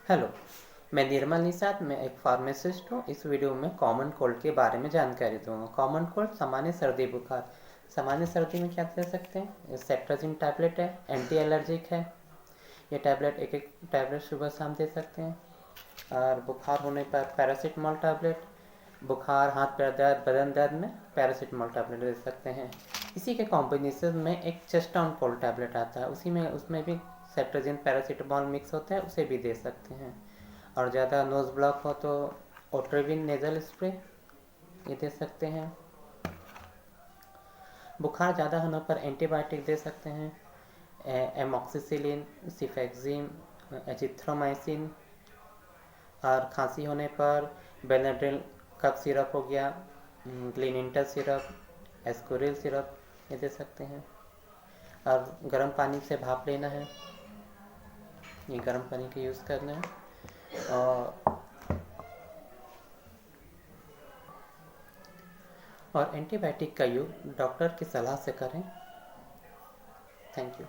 Hello, मैं निर्मल निषाद। मैं एक फार्मासिस्ट हूँ। इस वीडियो में कॉमन कोल्ड के बारे में जानकारी दूंगा। कॉमन कोल्ड सामान्य सर्दी बुखार। सामान्य सर्दी में क्या दे सकते हैं? सेट्राजिन टैबलेट है, एंटी एलर्जिक है। ये टैबलेट एक एक टैबलेट सुबह शाम दे सकते हैं। और बुखार होने पर पैरासीटामोल टैबलेट, बुखार हाथ पैर दर्द बदन दर्द में पैरासीटामोल टैबलेट दे सकते हैं। इसी के कॉम्बिनेशन में एक चेस्ट डाउन कोल्ड टैबलेट आता है, उसमें भी सेट्राजिन पैरासीटामोल मिक्स होते हैं, उसे भी दे सकते हैं। और ज़्यादा नोज़ ब्लॉक हो तो ओट्रेविन नेज़ल स्प्रे ये दे सकते हैं। बुखार ज़्यादा होने पर एंटीबायोटिक दे सकते हैं, एमॉक्सिसिलिन, सिफेक्जिम, एजिथ्रोमाइसिन। और खांसी होने पर बेनाड्रिल कफ सिरप हो गया, ग्लिनिंटल सिरप, एस्कोरिल सिरप ये दे सकते हैं। और गर्म पानी से भाप लेना है, ये गर्म पानी का यूज़ करना है। और एंटीबायोटिक का यूज़ डॉक्टर की सलाह से करें। Thank you.